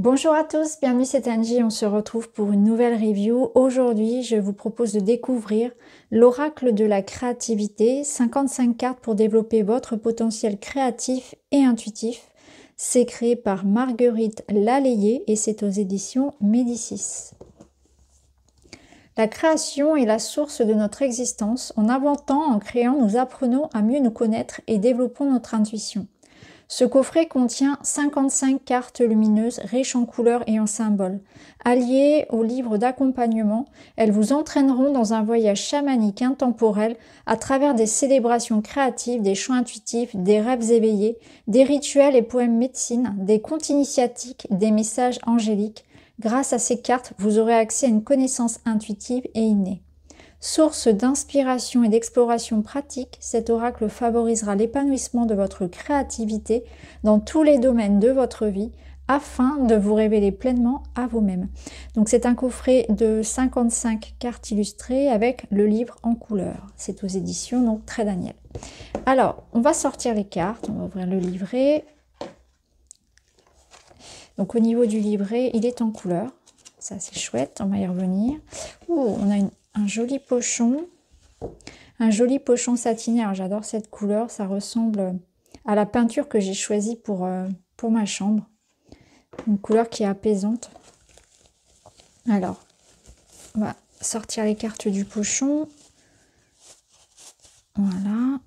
Bonjour à tous, bienvenue, c'est Angie, on se retrouve pour une nouvelle review. Aujourd'hui, je vous propose de découvrir l'oracle de la créativité, 55 cartes pour développer votre potentiel créatif et intuitif. C'est créé par Marguerite Lallié et c'est aux éditions Médicis. La création est la source de notre existence. En inventant, en créant, nous apprenons à mieux nous connaître et développons notre intuition. Ce coffret contient 55 cartes lumineuses riches en couleurs et en symboles. Alliées au livre d'accompagnement, elles vous entraîneront dans un voyage chamanique intemporel à travers des célébrations créatives, des chants intuitifs, des rêves éveillés, des rituels et poèmes médecine, des contes initiatiques, des messages angéliques. Grâce à ces cartes, vous aurez accès à une connaissance intuitive et innée. Source d'inspiration et d'exploration pratique, cet oracle favorisera l'épanouissement de votre créativité dans tous les domaines de votre vie afin de vous révéler pleinement à vous-même. Donc c'est un coffret de 55 cartes illustrées avec le livre en couleur. C'est aux éditions donc Très Daniel. Alors, on va sortir les cartes, on va ouvrir le livret. Donc au niveau du livret, il est en couleur. Ça c'est chouette, on va y revenir. Oh, on a un joli pochon satiné. Alors j'adore cette couleur, ça ressemble à la peinture que j'ai choisie pour ma chambre. Une couleur qui est apaisante. Alors, on va sortir les cartes du pochon. Voilà,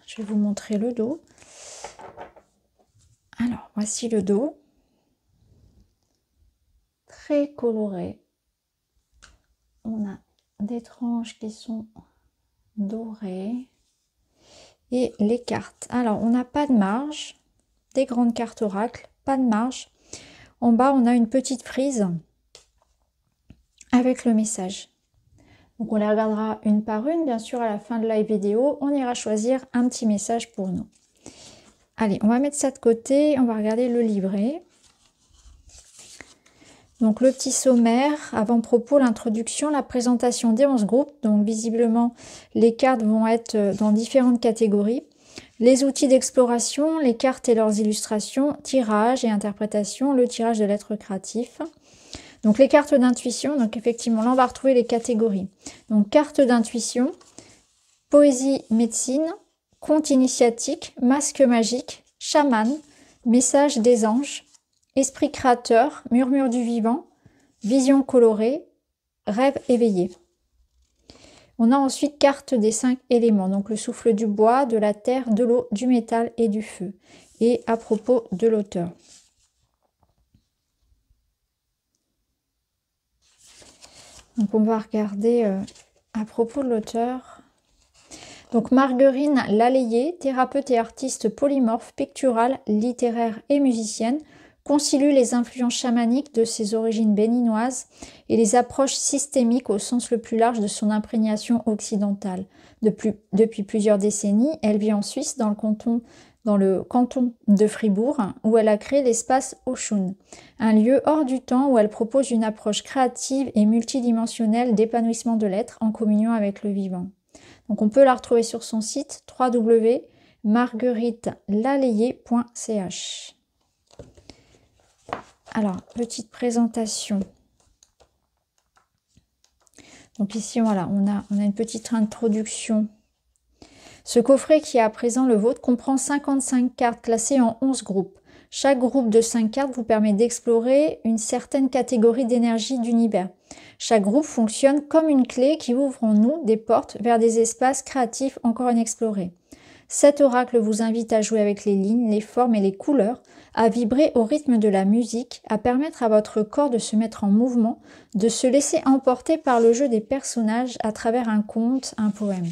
je vais vous montrer le dos. Alors, voici le dos. Très coloré. On a des tranches qui sont dorées et les cartes. Alors, on n'a pas de marge, des grandes cartes oracle, pas de marge. En bas, on a une petite frise avec le message. Donc, on les regardera une par une. Bien sûr, à la fin de la vidéo, on ira choisir un petit message pour nous. Allez, on va mettre ça de côté. On va regarder le livret. Donc le petit sommaire, avant-propos, l'introduction, la présentation des 11 groupes. Donc visiblement, les cartes vont être dans différentes catégories. Les outils d'exploration, les cartes et leurs illustrations, tirage et interprétation, le tirage de l'être créatif. Donc les cartes d'intuition, donc effectivement là on va retrouver les catégories. Donc carte d'intuition, poésie médecine, conte initiatique, masque magique, chaman, message des anges, esprit créateur, murmure du vivant, vision colorée, rêve éveillé. On a ensuite carte des 5 éléments, donc le souffle du bois, de la terre, de l'eau, du métal et du feu. Et à propos de l'auteur. Donc on va regarder à propos de l'auteur. Donc Marguerite Lallié, thérapeute et artiste polymorphe, picturale, littéraire et musicienne, consilue les influences chamaniques de ses origines béninoises et les approches systémiques au sens le plus large de son imprégnation occidentale. Depuis plusieurs décennies, elle vit en Suisse dans le canton de Fribourg, où elle a créé l'espace Oshun, un lieu hors du temps où elle propose une approche créative et multidimensionnelle d'épanouissement de l'être en communion avec le vivant. Donc on peut la retrouver sur son site www.margueritelallié.ch. Alors, petite présentation. Donc ici, voilà, on a une petite introduction. Ce coffret qui est à présent le vôtre comprend 55 cartes classées en 11 groupes. Chaque groupe de 5 cartes vous permet d'explorer une certaine catégorie d'énergie d'univers. Chaque groupe fonctionne comme une clé qui ouvre en nous des portes vers des espaces créatifs encore inexplorés. Cet oracle vous invite à jouer avec les lignes, les formes et les couleurs, à vibrer au rythme de la musique, à permettre à votre corps de se mettre en mouvement, de se laisser emporter par le jeu des personnages à travers un conte, un poème.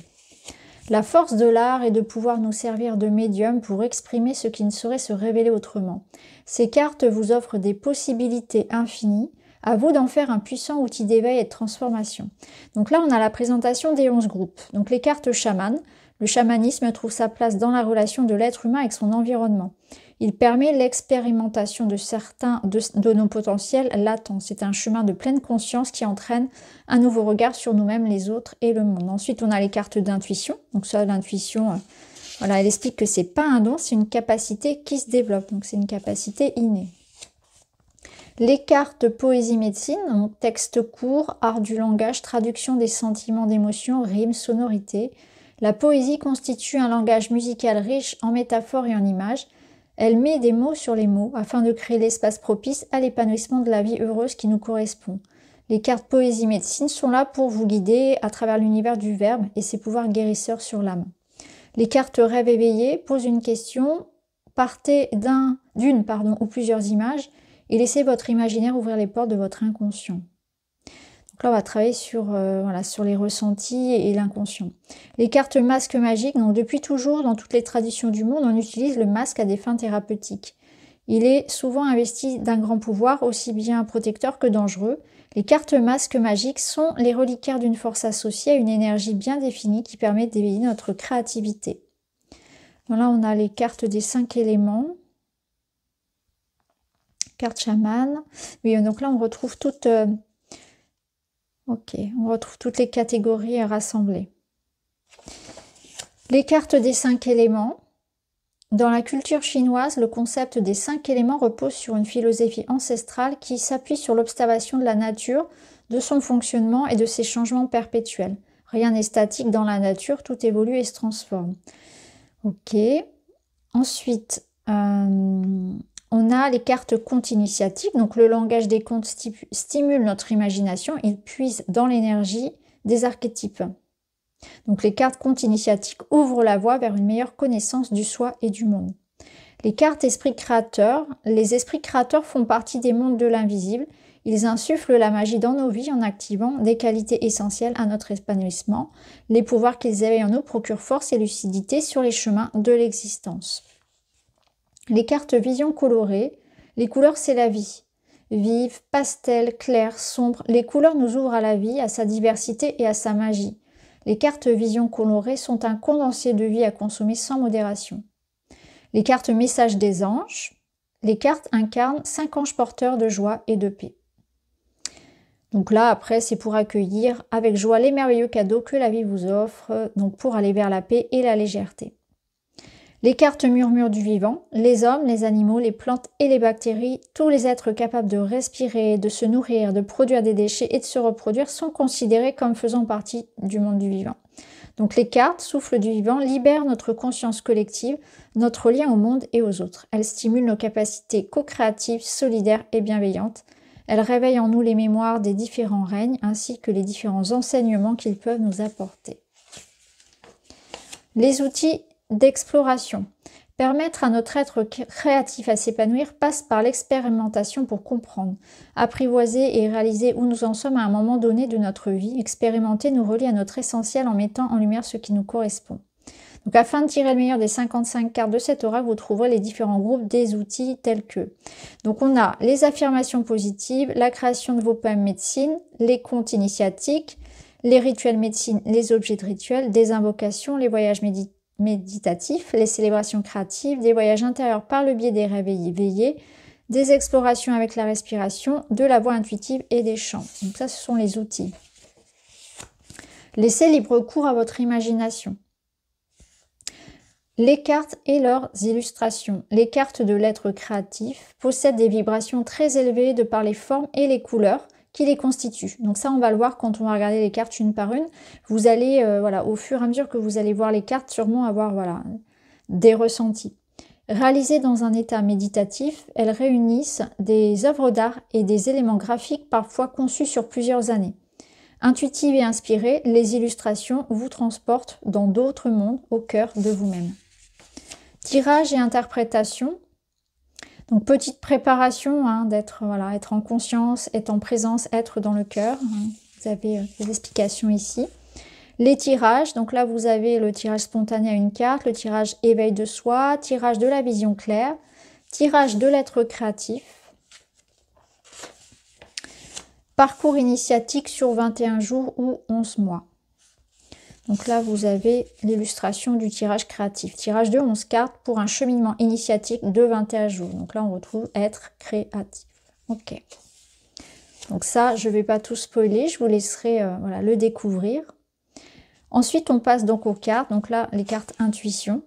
La force de l'art est de pouvoir nous servir de médium pour exprimer ce qui ne saurait se révéler autrement. Ces cartes vous offrent des possibilités infinies, à vous d'en faire un puissant outil d'éveil et de transformation. Donc là, on a la présentation des 11 groupes. Donc les cartes chaman. Le chamanisme trouve sa place dans la relation de l'être humain avec son environnement. Il permet l'expérimentation de certains de nos potentiels latents. C'est un chemin de pleine conscience qui entraîne un nouveau regard sur nous-mêmes, les autres et le monde. Ensuite, on a les cartes d'intuition. Donc ça, l'intuition, voilà, elle explique que c'est pas un don, c'est une capacité qui se développe. Donc c'est une capacité innée. Les cartes poésie médecine, donc texte court, art du langage, traduction des sentiments, d'émotions, rimes, sonorités. La poésie constitue un langage musical riche en métaphores et en images. Elle met des mots sur les mots afin de créer l'espace propice à l'épanouissement de la vie heureuse qui nous correspond. Les cartes poésie médecine sont là pour vous guider à travers l'univers du verbe et ses pouvoirs guérisseurs sur l'âme. Les cartes rêve éveillé posent une question, partez d'une ou plusieurs images et laissez votre imaginaire ouvrir les portes de votre inconscient. Donc là, on va travailler sur les ressentis et l'inconscient. Les cartes masques magiques, donc depuis toujours, dans toutes les traditions du monde, on utilise le masque à des fins thérapeutiques. Il est souvent investi d'un grand pouvoir, aussi bien protecteur que dangereux. Les cartes masques magiques sont les reliquaires d'une force associée à une énergie bien définie qui permet d'éveiller notre créativité. Là, on a les cartes des 5 éléments. Carte chaman. Oui, donc là, on retrouve toutes les catégories rassemblées. Les cartes des 5 éléments. Dans la culture chinoise, le concept des 5 éléments repose sur une philosophie ancestrale qui s'appuie sur l'observation de la nature, de son fonctionnement et de ses changements perpétuels. Rien n'est statique dans la nature, tout évolue et se transforme. Ok. Ensuite, on a les cartes contes initiatiques. Donc le langage des contes stimule notre imagination, il puise dans l'énergie des archétypes. Donc les cartes contes initiatiques ouvrent la voie vers une meilleure connaissance du soi et du monde. Les cartes esprits créateurs. Les esprits créateurs font partie des mondes de l'invisible. Ils insufflent la magie dans nos vies en activant des qualités essentielles à notre épanouissement. Les pouvoirs qu'ils éveillent en nous procurent force et lucidité sur les chemins de l'existence. Les cartes vision colorée. Les couleurs, c'est la vie. Vive, pastel, clair, sombre. Les couleurs nous ouvrent à la vie, à sa diversité et à sa magie. Les cartes vision colorées sont un condensé de vie à consommer sans modération. Les cartes messages des anges. Les cartes incarnent 5 anges porteurs de joie et de paix. Donc là, après, c'est pour accueillir avec joie les merveilleux cadeaux que la vie vous offre, donc pour aller vers la paix et la légèreté. Les cartes murmures du vivant, les hommes, les animaux, les plantes et les bactéries, tous les êtres capables de respirer, de se nourrir, de produire des déchets et de se reproduire sont considérés comme faisant partie du monde du vivant. Donc les cartes, souffle du vivant, libèrent notre conscience collective, notre lien au monde et aux autres. Elles stimulent nos capacités co-créatives, solidaires et bienveillantes. Elles réveillent en nous les mémoires des différents règnes ainsi que les différents enseignements qu'ils peuvent nous apporter. Les outils d'exploration. Permettre à notre être créatif à s'épanouir passe par l'expérimentation pour comprendre, apprivoiser et réaliser où nous en sommes à un moment donné de notre vie. Expérimenter nous relie à notre essentiel en mettant en lumière ce qui nous correspond. Donc afin de tirer le meilleur des 55 cartes de cet oracle, vous trouverez les différents groupes des outils tels que. Donc on a les affirmations positives, la création de vos poèmes médecine, les contes initiatiques, les rituels médecine, les objets de rituel, des invocations, les voyages méditatifs, les célébrations créatives, des voyages intérieurs par le biais des rêves éveillés, des explorations avec la respiration, de la voix intuitive et des chants. Donc ça, ce sont les outils. Laissez libre cours à votre imagination. Les cartes et leurs illustrations. Les cartes de l'être créatif possèdent des vibrations très élevées de par les formes et les couleurs qui les constituent. Donc ça, on va le voir quand on va regarder les cartes une par une. Vous allez, au fur et à mesure que vous allez voir les cartes, sûrement avoir des ressentis. Réalisées dans un état méditatif, elles réunissent des œuvres d'art et des éléments graphiques parfois conçus sur plusieurs années. Intuitives et inspirées, les illustrations vous transportent dans d'autres mondes au cœur de vous-même. Tirage et interprétation. Donc petite préparation d'être être en conscience, être en présence, être dans le cœur. Vous avez des explications ici. Les tirages, donc là vous avez le tirage spontané à une carte, le tirage éveil de soi, tirage de la vision claire, tirage de l'être créatif, parcours initiatique sur 21 jours ou 11 mois. Donc là, vous avez l'illustration du tirage créatif. Tirage de 11 cartes pour un cheminement initiatique de 21 jours. Donc là, on retrouve être créatif. Ok. Donc ça, je ne vais pas tout spoiler. Je vous laisserai le découvrir. Ensuite, on passe donc aux cartes. Donc là, les cartes intuition.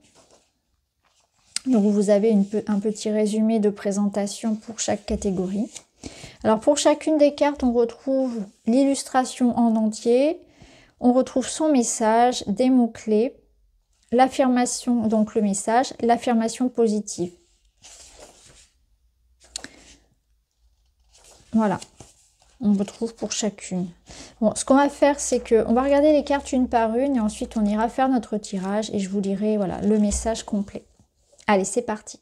Donc vous avez un petit résumé de présentation pour chaque catégorie. Alors pour chacune des cartes, on retrouve l'illustration en entier, on retrouve son message, des mots-clés, l'affirmation, donc le message, l'affirmation positive. Voilà, on retrouve pour chacune. Bon, ce qu'on va faire, c'est qu'on va regarder les cartes une par une et ensuite on ira faire notre tirage et je vous lirai voilà, le message complet. Allez, c'est parti.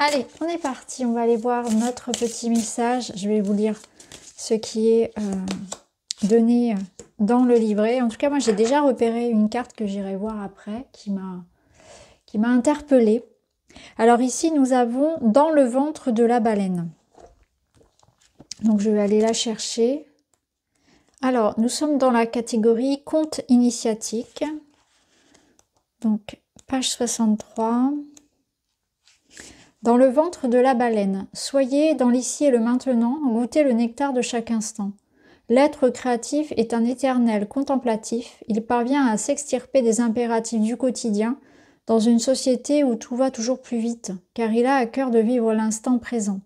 Allez, on est parti, on va aller voir notre petit message. Je vais vous lire ce qui est donné dans le livret. En tout cas, moi j'ai déjà repéré une carte que j'irai voir après, qui m'a interpellée. Alors ici, nous avons dans le ventre de la baleine. Donc je vais aller la chercher. Alors, nous sommes dans la catégorie conte initiatique. Donc, page 63. Dans le ventre de la baleine, soyez dans l'ici et le maintenant, goûtez le nectar de chaque instant. L'être créatif est un éternel contemplatif, il parvient à s'extirper des impératifs du quotidien dans une société où tout va toujours plus vite, car il a à cœur de vivre l'instant présent.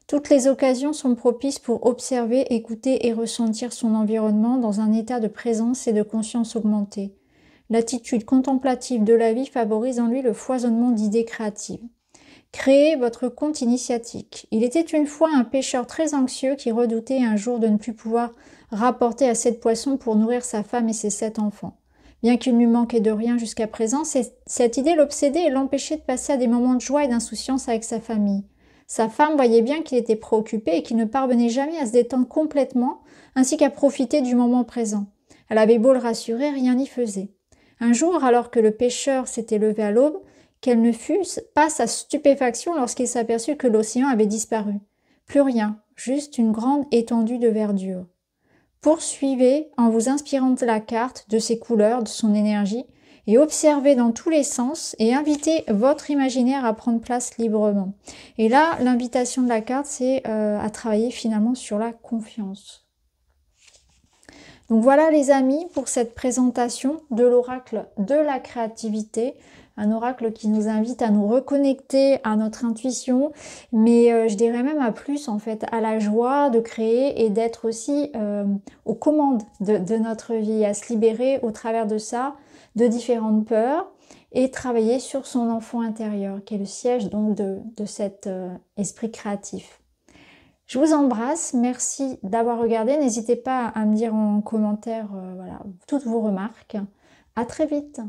Toutes les occasions sont propices pour observer, écouter et ressentir son environnement dans un état de présence et de conscience augmentée. L'attitude contemplative de la vie favorise en lui le foisonnement d'idées créatives. Créez votre conte initiatique. Il était une fois un pêcheur très anxieux qui redoutait un jour de ne plus pouvoir rapporter assez de poissons pour nourrir sa femme et ses 7 enfants. Bien qu'il lui manquait de rien jusqu'à présent, cette idée l'obsédait et l'empêchait de passer à des moments de joie et d'insouciance avec sa famille. Sa femme voyait bien qu'il était préoccupé et qu'il ne parvenait jamais à se détendre complètement, ainsi qu'à profiter du moment présent. Elle avait beau le rassurer, rien n'y faisait. Un jour, alors que le pêcheur s'était levé à l'aube, quelle ne fut pas sa stupéfaction lorsqu'il s'aperçut que l'océan avait disparu. Plus rien, juste une grande étendue de verdure. Poursuivez en vous inspirant de la carte, de ses couleurs, de son énergie, et observez dans tous les sens et invitez votre imaginaire à prendre place librement. Et là, l'invitation de la carte, c'est à travailler finalement sur la confiance. Donc voilà les amis pour cette présentation de l'oracle de la créativité, un oracle qui nous invite à nous reconnecter à notre intuition, mais je dirais même à plus en fait, à la joie de créer et d'être aussi aux commandes de notre vie, à se libérer au travers de ça, de différentes peurs et travailler sur son enfant intérieur qui est le siège donc de cet esprit créatif. Je vous embrasse, merci d'avoir regardé. N'hésitez pas à me dire en commentaire voilà, toutes vos remarques. À très vite.